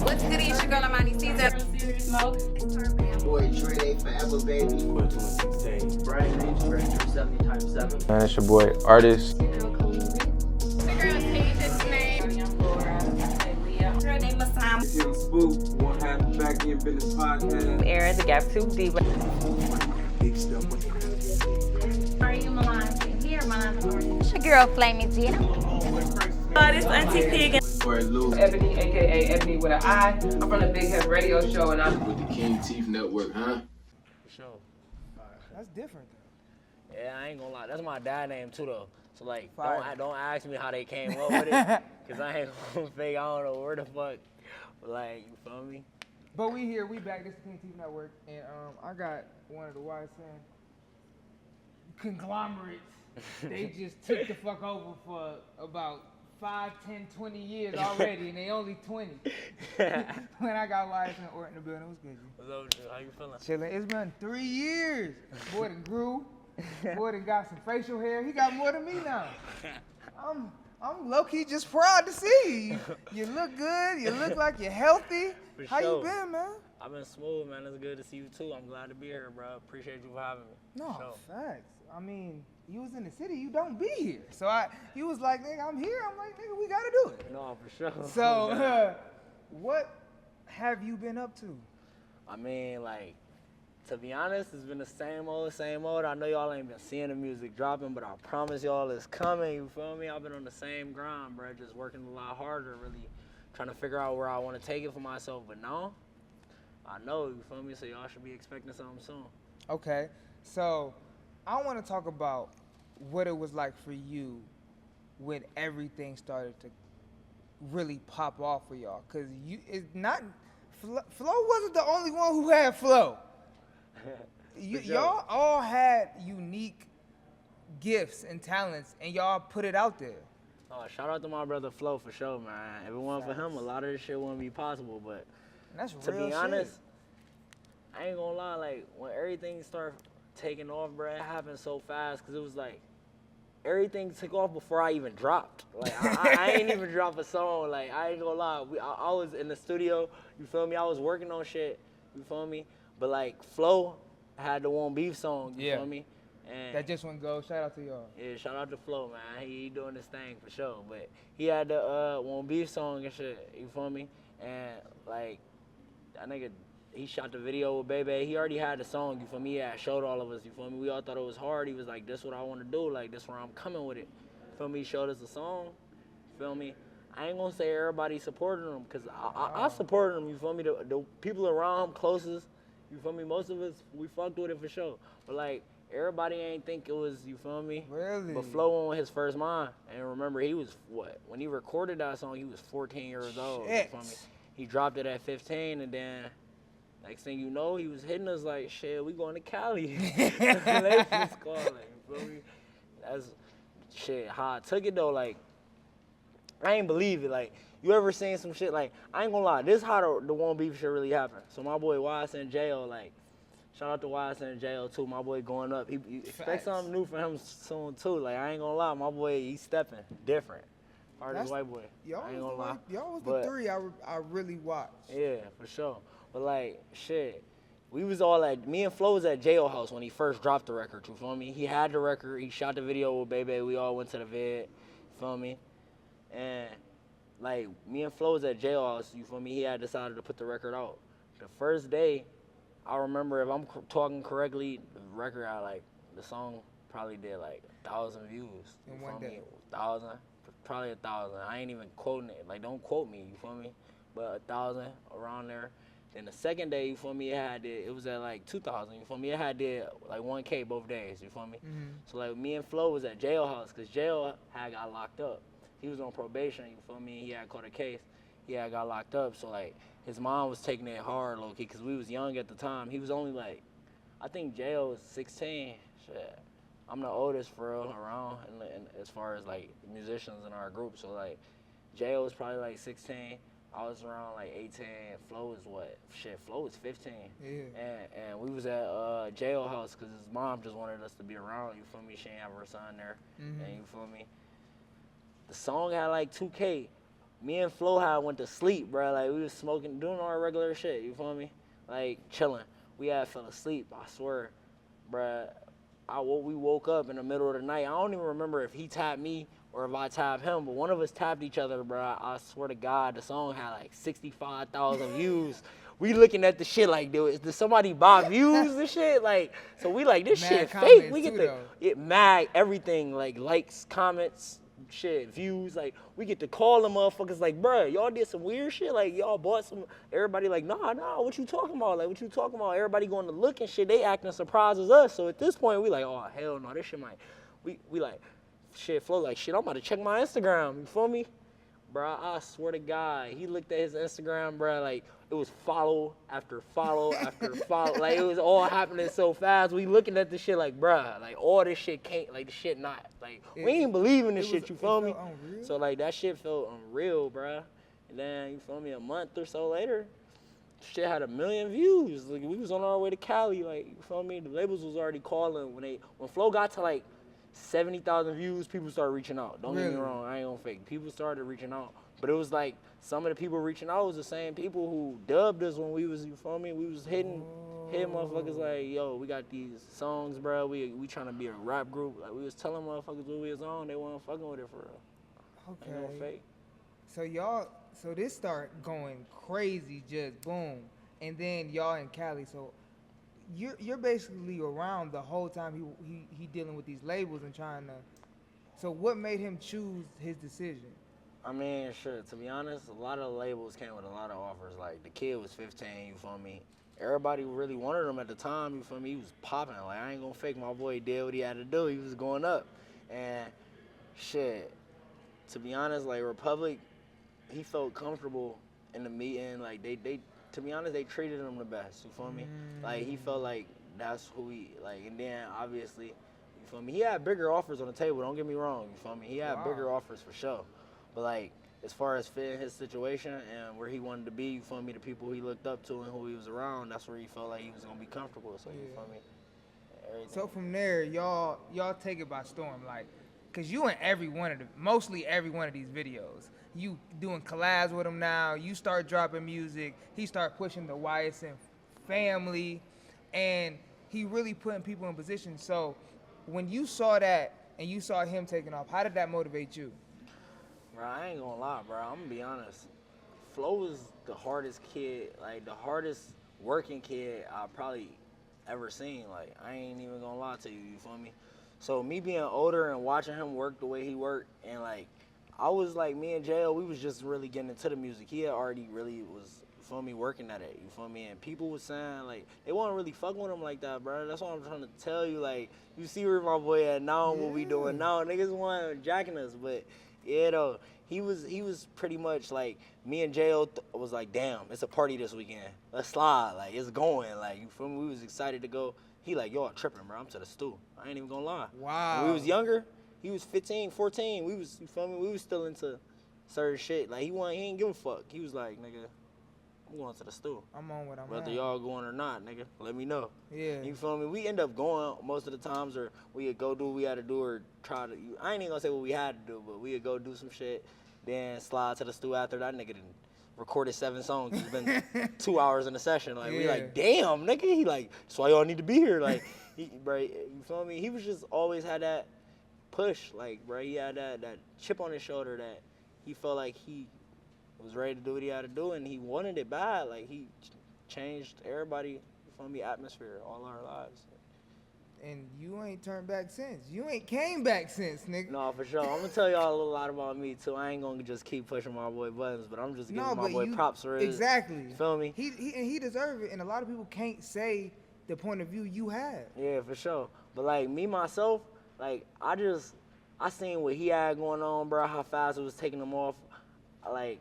What's good? It's your girl Amani Caesar. Smoke. Boy, Dre, they forever, baby. Boy, 2016. Brian Lynch, Director 70 times 7. Man, it's your boy, Artist. The girl's Asia's name. Girl named Masam. It's Young Spook, one half back in business podcast. Era, the Gap 2 Diva. Big stuff. Are you Milan? Here, Milan. It's your girl Flaming Gina. This Auntie Pig. Boy, Lou. Ebony, aka Ebony with an I. I'm from the Big Head Radio Show, and I'm With the King Teeth Network, huh? For sure. That's different though. Yeah, I ain't gonna lie. That's my dad name too though. So like, Fire. don't ask me how they came up with it, cause I ain't gonna fake. I don't know where the fuck. But like, you feel me? But we here, we back. This is the King TV Network, and I got one of the YSN conglomerates. They just took the fuck over for about 5, 10, 20 years already, and they only 20. When I got YSN Ourt in the building, it was good. What's up with you? How you feeling? Chilling. It's been 3 years. Boy done grew. Boy done got some facial hair. He got more than me now. I'm low-key just proud to see you. You look good. You look like you're healthy. For How sure. you been, man? I've been smooth, man. It's good to see you too. I'm glad to be here, bro. Appreciate you for having me. No, For sure. facts. I mean, you was in the city, you don't be here. So he was like, nigga, I'm here. I'm like, nigga, we gotta do it. No, for sure. So, what have you been up to? I mean, like, to be honest, it's been the same old, same old. I know y'all ain't been seeing the music dropping, but I promise y'all it's coming, you feel me? I've been on the same grind, bro, just working a lot harder, really trying to figure out where I want to take it for myself. But now, I know, you feel me? So y'all should be expecting something soon. Okay, so I want to talk about what it was like for you when everything started to really pop off for y'all. Cause it's not, Flo wasn't the only one who had flow. Y'all all had unique gifts and talents, and y'all put it out there. Oh, shout out to my brother Flo for sure, man. If it wasn't for him, a lot of this shit wouldn't be possible. But And that's to real be shit. honest, I ain't gonna lie, like, when everything started taking off, bro, it happened so fast, because it was like, everything took off before I even dropped. Like, I ain't even dropped a song. Like, I ain't gonna lie. I was in the studio, you feel me? I was working on shit, you feel me? But, like, Flo had the Won't Beef song, you feel me? And That just went go. Shout out to y'all. yeah, shout out to Flo, man. He doing this thing for sure. But he had the Won't Beef song and shit, you feel me? And, like, that nigga, he shot the video with Bebe. He already had the song, you feel me? He had showed all of us, you feel me? We all thought it was hard. He was like, this what I want to do. Like, this where I'm coming with it. You feel me? He showed us the song, you feel me? I ain't gonna say everybody supported him, because I supported him, you feel me? The people around him closest, you feel me? Most of us, we fucked with it for sure. But, like, everybody ain't think it was, you feel me? Really? But Flo on his first mind. And remember, he was, what? When he recorded that song, he was 14 years old, you Shit. feel me? He dropped it at 15, and then next thing you know, he was hitting us like, shit, we going to Cali. Relations calling, you feel me? That's, shit, how I took it though, like, I ain't believe it. Like, you ever seen some shit, like, I ain't gonna lie, this how the Won't Beef shit really happened. So my boy YSN J.O., like, shout out to YSN J.O. too, my boy going up. He expect Facts. something new from him soon too. Like, I ain't gonna lie, my boy, he's stepping different. Hard as That's- white boy. Y'all I ain't was, gonna lie. y'all was But- the three I really watched. Yeah, for sure. But like, shit, we was all at, me and Flo was at J.O. house when he first dropped the record, you feel me? He had the record, he shot the video with Bebe, we all went to the vid, you feel me? And like, me and Flo was at J.O. house, you feel me? He had decided to put the record out. The first day, I remember, if I'm talking correctly, the record had like, the song probably did like 1,000 views. You In feel one me? day. 1,000, probably 1,000. I ain't even quoting it. Like, don't quote me, you feel me? But 1,000 around there. Then the second day, you feel me, it was at like 2,000, you feel me? It had did like 1K both days, you feel me? So like, me and Flo was at J.O. house, because J.O. had got locked up. He was on probation, you feel me? He had caught a case. He had got locked up, so like, his mom was taking it hard, low-key, because we was young at the time. He was only like, I think J.O. was 16. Shit. I'm the oldest for real around, and as far as like musicians in our group. So like, J.O. was probably like 16. I was around like 18. Flo was what? Shit, Flo was 15. Yeah. And we was at J.O. house because his mom just wanted us to be around. You feel me? She ain't have her son there. And you feel me? The song had like 2K. me and Flo had went to sleep, bro. Like, we was smoking, doing our regular shit, you feel me? Like, chilling. We had fell asleep, I swear, bro. We woke up in the middle of the night. I don't even remember if he tapped me or if I tapped him, but one of us tapped each other, bro. I swear to God, the song had like 65,000 views. We looking at the shit like, did somebody buy views and shit? Like, so we like, this Mad shit comments fake. We get too, it mad, everything, like likes, comments, shit, views. Like, we get to call them motherfuckers like, bruh, y'all did some weird shit. Like, y'all bought some, everybody like, nah, what you talking about? Like, what you talking about? Everybody going to look and shit. They acting surprised as us. So at this point, we like, oh, hell no, this shit might, we like, shit, Flo like, shit, I'm about to check my Instagram. You feel me? Bruh, I swear to God, he looked at his Instagram, bruh, like, it was follow after follow after follow. Like, it was all happening so fast. We looking at this shit like, bruh, like, all this shit can't, like, the shit not. Like, we ain't believing this shit, you feel me? Unreal. So, like, that shit felt unreal, bruh. And then, you feel me, a month or so later, shit had 1 million views. Like, we was on our way to Cali, like, you feel me? The labels was already calling. When Flo got to, like, 70,000 views, people started reaching out. Don't get me wrong, I ain't gonna fake. People started reaching out. But it was like, some of the people reaching out was the same people who dubbed us when we was, you feel me? We was hitting motherfuckers like, yo, we got these songs, bro. We trying to be a rap group. Like, we was telling motherfuckers what we was on. They wasn't fucking with it for real. Okay. Ain't no fake. So this start going crazy, just boom. And then y'all in Cali, so you're basically around the whole time he dealing with these labels and trying to. So what made him choose his decision? I mean, sure, to be honest, a lot of the labels came with a lot of offers. Like, the kid was 15, you feel me? Everybody really wanted him at the time, you feel me? He was popping. Like, I ain't gonna fake, my boy did what he had to do. He was going up. And shit, to be honest, like, Republic, he felt comfortable in the meeting. Like, they to be honest, they treated him the best, you feel me? Like, he felt like that's who he, like, and then obviously, you feel me? He had bigger offers on the table, don't get me wrong, you feel me? He had bigger offers for sure. But, like, as far as fitting his situation and where he wanted to be, you feel me, the people he looked up to and who he was around, that's where he felt like he was going to be comfortable. So, you feel me? Everything. So from there, y'all take it by storm, like, because you in mostly every one of these videos. You doing collabs with him now. You start dropping music. He start pushing the YSN family. And he really putting people in position. So when you saw that and you saw him taking off, how did that motivate you? Bro, I ain't gonna lie, bro. I'm gonna be honest. Flo was the hardest kid, like the hardest working kid I probably ever seen. Like, I ain't even gonna lie to you, you feel me? So me being older and watching him work the way he worked, and like, I was like, me and JL, we was just really getting into the music. He had already really was, you feel me, working at it, you feel me? And people was saying, like, they wasn't really fucking with him like that, bro. That's what I'm trying to tell you. Like, you see where my boy at now and what we doing now. Niggas want jacking us, but yeah, though, he was pretty much like, me and JL was like, damn, it's a party this weekend. Let's slide, like, it's going, like, you feel me? We was excited to go. He like, y'all tripping, bro, I'm to the stew. I ain't even gonna lie. Wow. When we was younger, he was 15, 14. We was, you feel me? We was still into certain shit. Like, he ain't give a fuck. He was like, nigga, I'm going to the stew. I'm on what I'm Whether on. y'all going or not, nigga, let me know. Yeah. You feel me? We end up going most of the times, or we would go do what we had to do, or try to, I ain't even gonna say what we had to do, but we would go do some shit, then slide to the stew after. That nigga done recorded 7 songs. It's been 2 hours in the session. Like, we like, damn, nigga. He like, that's why y'all need to be here. Like, bro, you feel me? He was just always had that push. Like, bro, he had that chip on his shoulder that he felt like he was ready to do what he had to do, and he wanted it bad. Like, he changed everybody, you feel me, atmosphere all our lives. And you ain't turned back since. You ain't came back since, nigga. No, for sure. I'm gonna tell y'all a little lot about me too. I ain't gonna just keep pushing my boy buttons, but I'm just giving my boy props for it. Exactly. You feel me? He deserves it, and a lot of people can't say the point of view you have. Yeah, for sure. But like me myself, like I seen what he had going on, bro. How fast it was taking him off, like.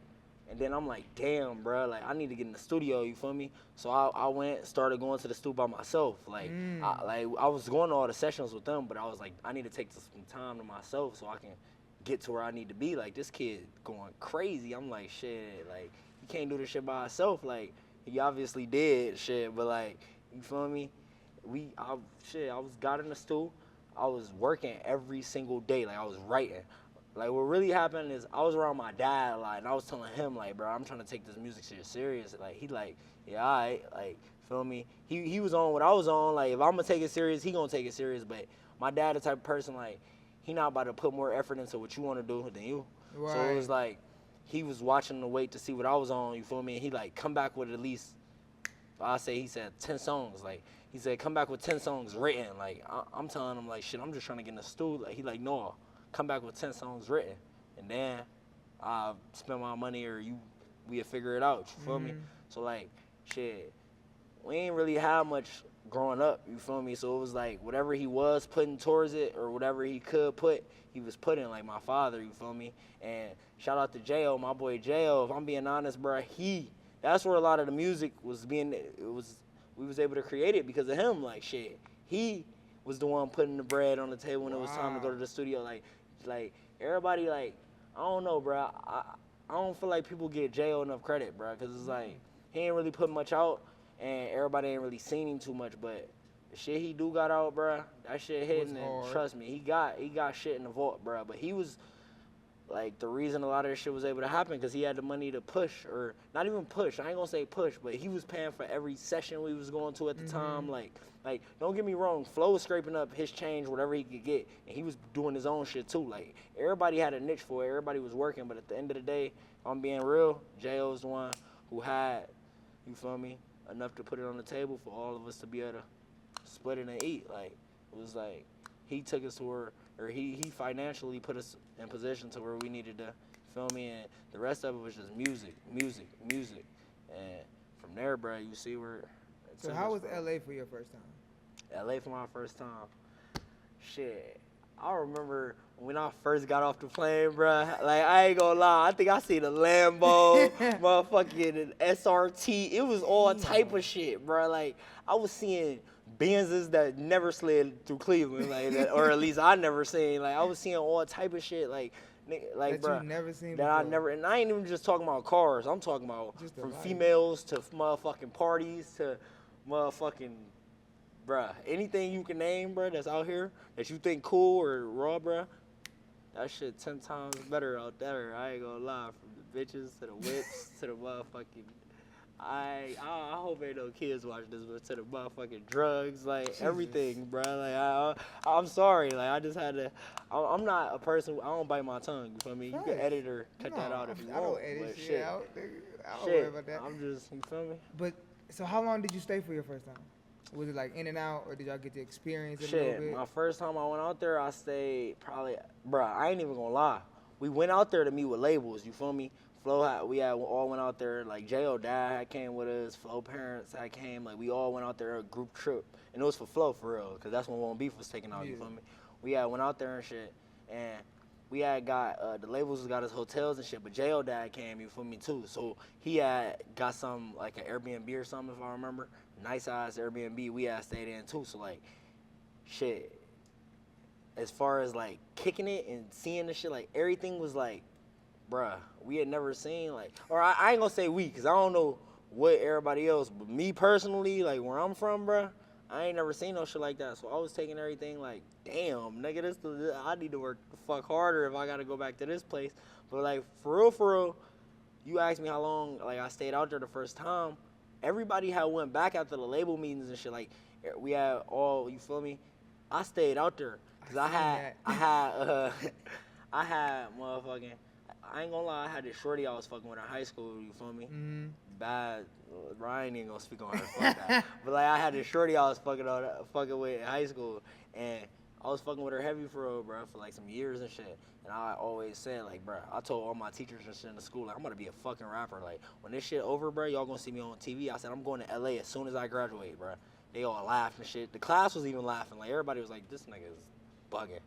And then I'm like, damn, bro, like, I need to get in the studio, you feel me? So I started going to the studio by myself. Like, I was going to all the sessions with them, but I was like, I need to take some time to myself so I can get to where I need to be. Like, this kid going crazy. I'm like, shit, like, he can't do this shit by himself. Like, he obviously did shit, but, like, you feel me? I got in the studio. I was working every single day. Like, I was writing. Like, what really happened is I was around my dad a lot, and I was telling him, like, bro, I'm trying to take this music shit serious. Like, he like, yeah, all right, like, feel me? He was on what I was on. Like, if I'm going to take it serious, he going to take it serious. But my dad the type of person, like, he not about to put more effort into what you want to do than you. Right. So it was like, he was watching the wait to see what I was on, you feel me? And he, like, come back with at least, he said 10 songs. Like, he said, come back with 10 songs written. Like, I'm telling him, like, shit, I'm just trying to get in the studio. Like, he like, no, come back with 10 songs written. And then I spend my money or we'll figure it out, you feel me? So, like, shit, we ain't really had much growing up, you feel me? So it was like whatever he was putting towards it or whatever he could put, he was putting, like my father, you feel me? And shout out to J.O., my boy J.O., if I'm being honest, bro, that's where a lot of the music was we was able to create it because of him, like, shit. He was the one putting the bread on the table when it was time to go to the studio. Like everybody, like, I don't know, bro. I don't feel like people get J.O. enough credit, bro, because it's like he ain't really put much out, and everybody ain't really seen him too much, but the shit he do got out, bro, that shit hitting, and trust me, he got shit in the vault, bro, but he was, like, the reason a lot of this shit was able to happen because he had the money to push, or not even push, I ain't gonna say push, but he was paying for every session we was going to at the time, like, don't get me wrong, Flo was scraping up his change, whatever he could get, and he was doing his own shit too, like, everybody had a niche for it, everybody was working, but at the end of the day, if I'm being real, J.O.'s the one who had, you feel me, enough to put it on the table for all of us to be able to split it and eat, like, it was like, he took us to where, or he financially put us in position to where we needed to, feel me, and the rest of it was just music, and from there, bro, you see where. So how was LA for your first time? LA for my first time, shit. I remember when I first got off the plane, bro. Like, I ain't gonna lie, I think I seen a Lambo, motherfucking an SRT. It was all type of shit, bro. Like, I was seeing Benzes that never slid through Cleveland, like that, or at least I never seen. Like, I was seeing all type of shit, like that bro, you never seen that before. I never. And I ain't even just talking about cars. I'm talking about from females to motherfucking parties to motherfucking, bruh, anything you can name, bruh, that's out here that you think cool or raw, bruh, that shit 10 times better out there. I ain't gonna lie. From the bitches to the whips to the motherfucking. I hope ain't no kids watching this, but to the motherfucking drugs, like everything, bro. Like I'm sorry, like I just had to. I'm not a person. I don't bite my tongue. You feel me? You can edit or cut that out if you want. I don't edit but shit out. I don't worry about that. I'm just, you feel me? But so how long did you stay for your first time? Was it like in and out, or did y'all get to experience it a little bit? My first time I went out there, I stayed probably, bro, I ain't even gonna lie. We went out there to meet with labels, you feel me? We all went out there, like J.O. dad came with us, Flo parents came, like we all went out there a group trip. And it was for Flo, for real, because that's when Won't Beef was taken out, you feel me? We went out there and shit, and we got, the labels got us hotels and shit, but J.O. dad came, you feel me, too. So he had got some, like an Airbnb or something, if I remember. Nice ass Airbnb we had stayed in, too. So, like, shit, as far as, like, kicking it and seeing the shit, like, everything was, like, bruh, we had never seen, like, or I ain't gonna say we, because I don't know what everybody else, but me personally, like, where I'm from, bruh, I ain't never seen no shit like that. So I was taking everything like, damn, nigga, I need to work the fuck harder if I gotta go back to this place. But, like, for real, you asked me how long, like, I stayed out there the first time. Everybody had went back after the label meetings and shit. Like, we had all, you feel me? I stayed out there because I had motherfucking, I ain't gonna lie, I had this shorty I was fucking with in high school, you feel me? Mm-hmm. Bad, Ryan ain't gonna speak on her, fuck that. But, like, I had this shorty I was fucking with in high school, and I was fucking with her heavy for real, bro, for, like, some years and shit. And I always said, like, bro, I told all my teachers and shit in the school, like, I'm gonna be a fucking rapper. Like, when this shit over, bro, y'all gonna see me on TV. I said, I'm going to LA as soon as I graduate, bro. They all laughed and shit. The class was even laughing. Like, everybody was like, this nigga is bugging.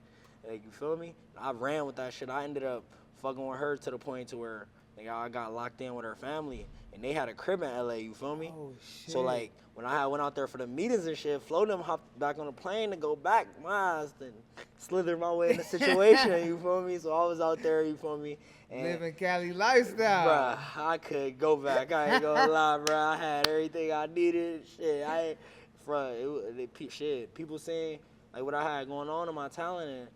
Like, you feel me? I ran with that shit. I ended up fucking with her to the point to where, like, I got locked in with her family, and they had a crib in LA, you feel me? Oh, shit. So, like, when I went out there for the meetings and shit, Flo them hopped back on the plane to go back, my ass then slithered my way in the situation, you feel me? So I was out there, you feel me? And, living Cali lifestyle. Bruh, I could go back, I ain't gonna lie, bruh. I had everything I needed, shit. People saying, like, what I had going on in my talent, and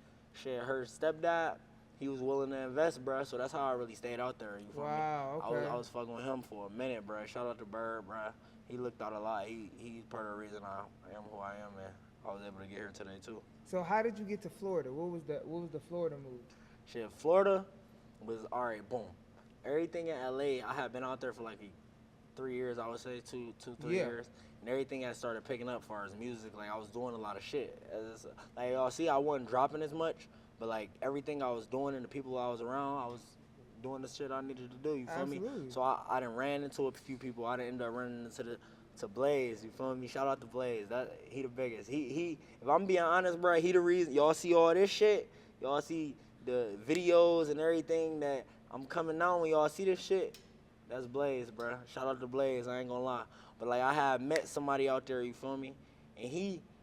shit, her stepdad, he was willing to invest, bruh. So that's how I really stayed out there. You feel me? Wow, okay. I was fucking with him for a minute, bruh. Shout out to Bird, bruh. He looked out a lot. He's part of the reason I am who I am, man. I was able to get here today too. So how did you get to Florida? What was the Florida move? Shit, Florida was all right. Boom. Everything in LA, I had been out there for like 3 years. I would say two, 3 years, and everything had started picking up as far as music. Like I was doing a lot of shit. Like y'all see, I wasn't dropping as much, but like everything I was doing and the people I was around, I was doing the shit I needed to do. You feel me? So I done ran into a few people. I done ended up running into Blaze. You feel me? Shout out to Blaze. He the biggest. He. If I'm being honest, bro, he the reason y'all see all this shit. Y'all see the videos and everything that I'm coming out when y'all see this shit. That's Blaze, bro. Shout out to Blaze. I ain't gonna lie. But like I had met somebody out there. You feel me? And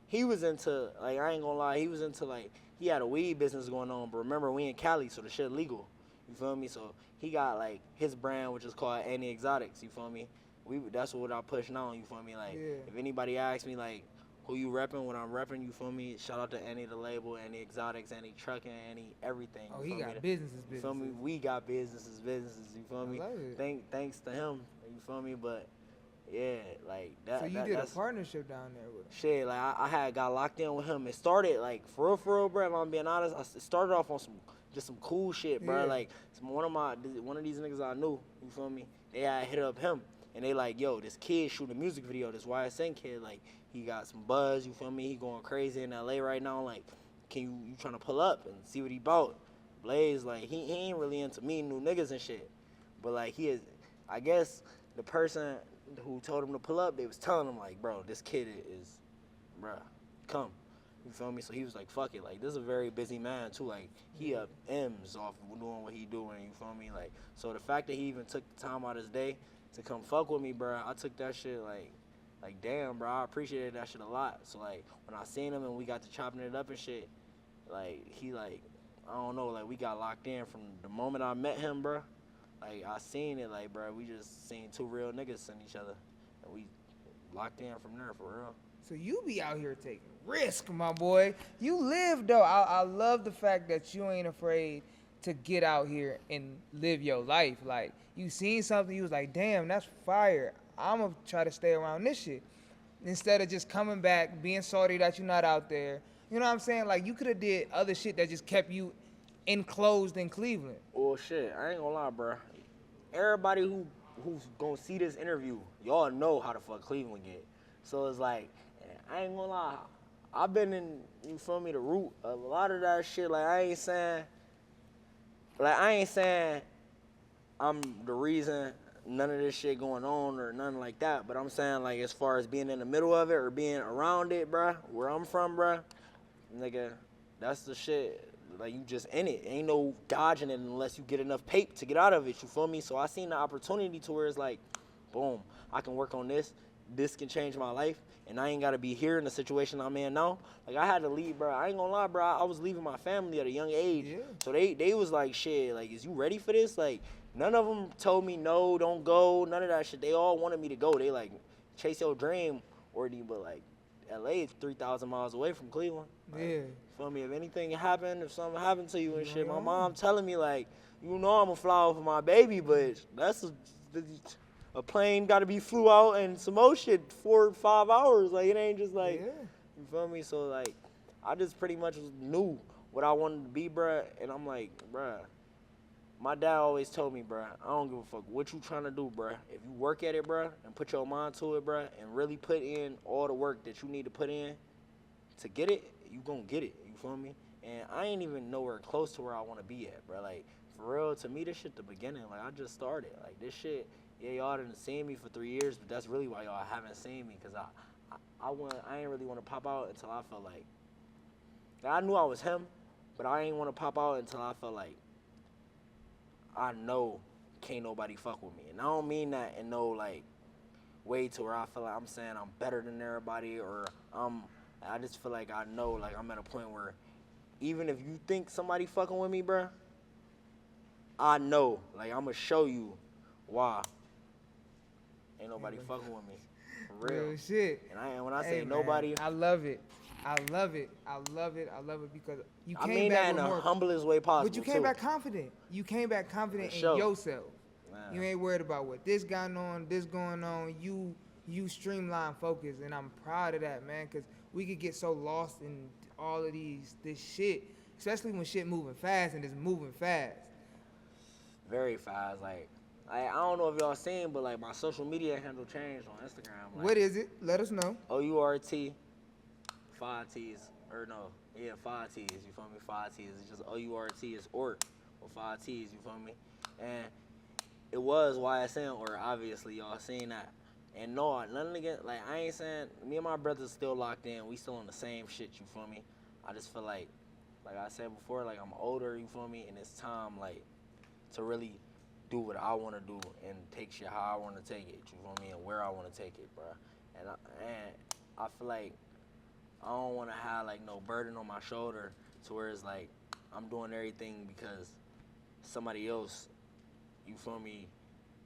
he was into like I ain't gonna lie. He was into like he had a weed business going on. But remember we in Cali, so the shit legal. You feel me? So he got like his brand, which is called Anti Exotics. You feel me? That's what I push now. You feel me? Like if anybody asks me like who you repping, what I'm repping, you feel me? Shout out to Annie the label, Annie Exotics, Annie Trucking, Annie everything. Oh, he got businesses. You feel me? We got businesses. You feel me? I love it. Thanks to him. You feel me? But yeah, like that. So you did a partnership down there with him. Shit, like I had got locked in with him. It started like for real, bro. If I'm being honest, it started off on some cool shit, bro. Like one of these niggas I knew. You feel me? They had hit up him. And they like, yo, this kid shooting a music video, this YSN kid, like, he got some buzz, you feel me? He going crazy in LA right now, like, can you trying to pull up and see what he bought? Blaze, like, he ain't really into meeting new niggas and shit. But, like, he is, I guess the person who told him to pull up, they was telling him, like, bro, this kid is, bruh, come. You feel me? So he was like, fuck it. Like, this is a very busy man, too. Like, he up M's off doing what he doing, you feel me? Like, so the fact that he even took the time out of his day to come fuck with me, bro, I took that shit like damn, bro, I appreciated that shit a lot. So like when I seen him and we got to chopping it up and shit, like he like I don't know, like we got locked in from the moment I met him, bro. Like I seen it, like bro, we just seen two real niggas seeing each other, and we locked in from there for real. So you be out here taking risk, my boy. You live though. I love the fact that you ain't afraid to get out here and live your life. Like, you seen something, you was like, damn, that's fire. I'm going to try to stay around this shit. Instead of just coming back, being salty that you're not out there. You know what I'm saying? Like, you could have did other shit that just kept you enclosed in Cleveland. Well, shit, I ain't gonna lie, bro. Everybody who's gonna see this interview, y'all know how the fuck Cleveland get. So it's like, I ain't gonna lie. I've been in, you feel me, the root of a lot of that shit. Like, I ain't saying I'm the reason none of this shit going on or nothing like that, but I'm saying, like, as far as being in the middle of it or being around it, bruh, where I'm from, bruh, nigga, that's the shit. Like, you just in it. Ain't no dodging it unless you get enough paper to get out of it, you feel me? So I seen the opportunity to where it's like, boom, I can work on this. This can change my life, and I ain't got to be here in the situation I'm in now. Like, I had to leave, bro. I ain't gonna lie, bro. I was leaving my family at a young age. Yeah. So they was like, shit, like, is you ready for this? Like, none of them told me, no, don't go, none of that shit. They all wanted me to go. They, like, chase your dream, but, like, L.A. is 3,000 miles away from Cleveland. Like, yeah. Feel me? If anything happened, if something happened to you and shit, my mom telling me, like, you know I'm gonna fly over my baby, but that's a plane got to be flew out and some more shit 4 or 5 hours. Like, it ain't just like, you feel me? So, like, I just pretty much knew what I wanted to be, bruh. And I'm like, bruh, my dad always told me, bruh, I don't give a fuck what you trying to do, bruh. If you work at it, bruh, and put your mind to it, bruh, and really put in all the work that you need to put in to get it, you gonna get it. You feel me? And I ain't even nowhere close to where I want to be at, bruh. Like, for real, to me, this shit the beginning. Like, I just started. Like, this shit, yeah, y'all didn't see me for 3 years, but that's really why y'all haven't seen me, because I ain't really want to pop out until I felt like I knew I was him, but I ain't want to pop out until I felt like I know can't nobody fuck with me. And I don't mean that in no, like, way to where I feel like I'm saying I'm better than everybody, or I just feel like I know, like, I'm at a point where even if you think somebody fucking with me, bruh, I know, like, I'm going to show you why ain't nobody fucking with me. For real. Real shit. And when I say nobody, man, I love it. I love it. I love it. I love it because you I came mean back that in with the more. humblest way possible. But you came too. back confident. You came back confident For in sure. yourself. Man. You ain't worried about what this going on, this going on. You streamline focus, and I'm proud of that, man. Cause we could get so lost in all of this shit, especially when shit moving fast and it's moving fast. Very fast. Like I don't know if y'all seen, but like my social media handle changed on Instagram. Like, What is it? Let us know. OURT, 5 T's, or no, yeah, 5 T's. You feel me? 5 T's. It's just OURT. It's Ourt with 5 T's. You feel me? And it was YSN, or obviously y'all seen that. And no, nothing against, like, I ain't saying, me and my brothers still locked in. We still on the same shit, you feel me? I just feel like I said before, like, I'm older, you feel me? And it's time, like, to really do what I want to do and take shit how I want to take it, you feel me? And where I want to take it, bro. And I feel like I don't want to have, like, no burden on my shoulder to where it's like I'm doing everything because somebody else, you feel me?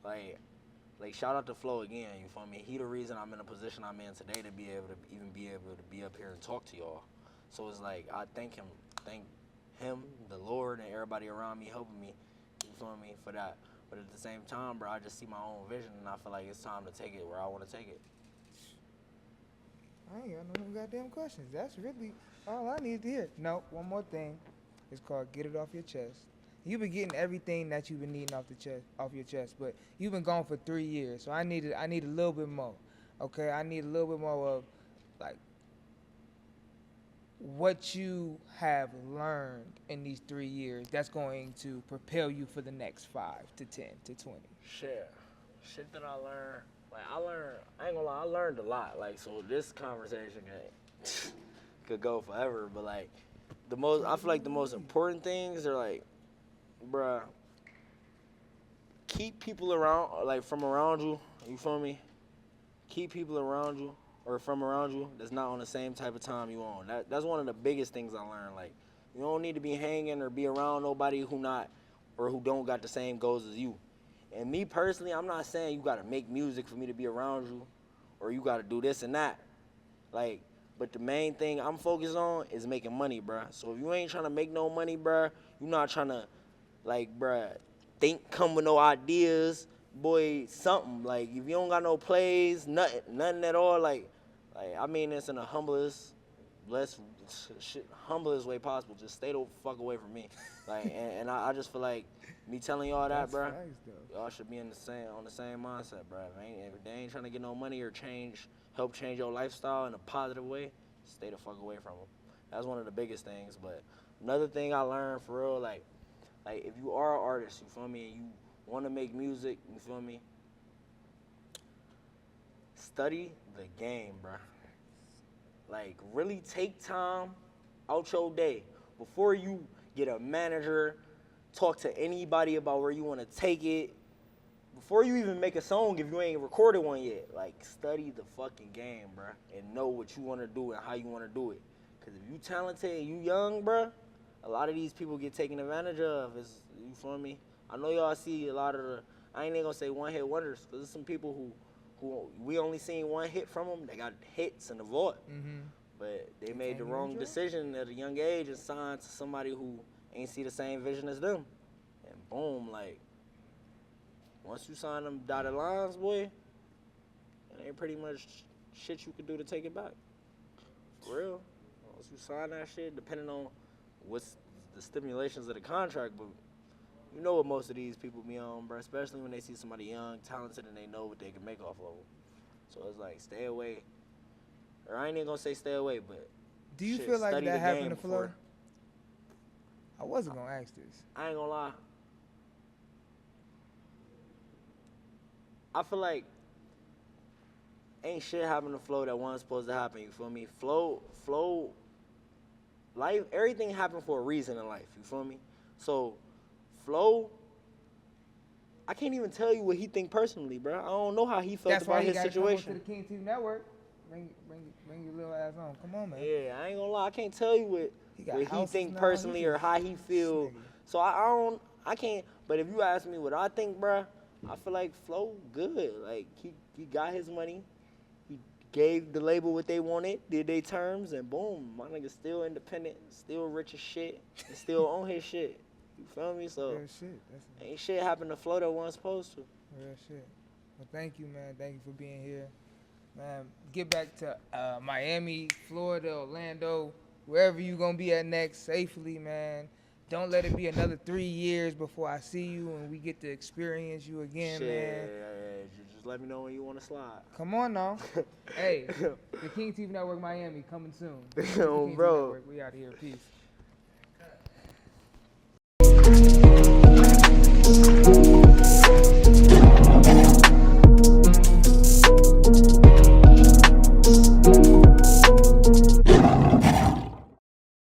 Like shout out to Flo again, you feel me? He the reason I'm in the position I'm in today to be able to even be able to be up here and talk to y'all. So it's like I thank him, the Lord, and everybody around me helping me, you feel me, for that. But at the same time, bro, I just see my own vision, and I feel like it's time to take it where I want to take it. I ain't got no goddamn questions. That's really all I need to hear. No, one more thing. It's called Get It Off Your Chest. You've been getting everything that you've been needing off your chest, but you've been gone for 3 years, so I need a little bit more. Okay, I need a little bit more of like what you have learned in these 3 years that's going to propel you for the next 5 to 10 to 20. Shit that I learned. Like I ain't gonna lie, I learned a lot. Like, so this conversation could go forever, but like I feel like the most important things are like, bruh, keep people around, like from around you, you feel me? Keep people around you or from around you that's not on the same type of time you on. That's one of the biggest things I learned. Like, you don't need to be hanging or be around nobody who don't got the same goals as you. And me personally, I'm not saying you gotta make music for me to be around you or you gotta do this and that. Like, but the main thing I'm focused on is making money, bruh. So if you ain't trying to make no money, bruh, you not trying to, like, bruh, come with no ideas, boy, something. Like, if you don't got no plays, nothing at all, like I mean this in the humblest way possible. Just stay the fuck away from me. Like, and I just feel like me telling y'all that, bruh, y'all should be on the same mindset, bruh. If they ain't trying to get no money or help change your lifestyle in a positive way, stay the fuck away from them. That's one of the biggest things. But another thing I learned for real, like if you are an artist, you feel me, and you want to make music, you feel me, study the game, bruh. Like, really take time out your day before you get a manager, talk to anybody about where you want to take it. Before you even make a song, if you ain't recorded one yet, like, study the fucking game, bruh, and know what you want to do and how you want to do it. Because if you talented and you young, bruh, a lot of these people get taken advantage of. You feel me? I know y'all see a lot of I ain't even going to say one-hit wonders, because there's some people who we only seen one hit from them. They got hits in the vault. Mm-hmm. But they made the wrong decision at a young age and signed to somebody who ain't see the same vision as them. And boom, like, once you sign them dotted lines, boy, it ain't pretty much shit you could do to take it back. For real. Once you sign that shit, depending on what's the stipulations of the contract, but you know what most of these people be on, bro, especially when they see somebody young, talented, and they know what they can make off of them. So it's like, stay away. Or I ain't even gonna say stay away, but do you feel like that happened to Flo? I wasn't gonna ask this. I ain't gonna lie. I feel like ain't shit happened to Flo that wasn't supposed to happen, you feel me? Flo, life, everything happened for a reason in life, you feel me? So, Flo, I can't even tell you what he think personally, bro. I don't know how he felt about his situation. That's why he got to come to the King TV Network. Bring your little ass on. Come on, man. Yeah, I ain't gonna lie. I can't tell you what he think personally or how he feel. So I can't. But if you ask me what I think, bro, I feel like Flo good. Like he got his money. He gave the label what they wanted, did their terms, and boom, my nigga still independent, still rich as shit, and still on his shit. You feel me? So Real shit. ain't shit happened to flow that wasn't supposed to. Real shit. Well, thank you, man. Thank you for being here. Man, get back to Miami, Florida, Orlando, wherever you gonna be at next safely, man. Don't let it be another 3 years before I see you and we get to experience you again, Shit, man. just let me know when you want to slide. Come on now. Hey, the King TV Network Miami coming soon. Oh, King TV bro. Network, we out here. Peace.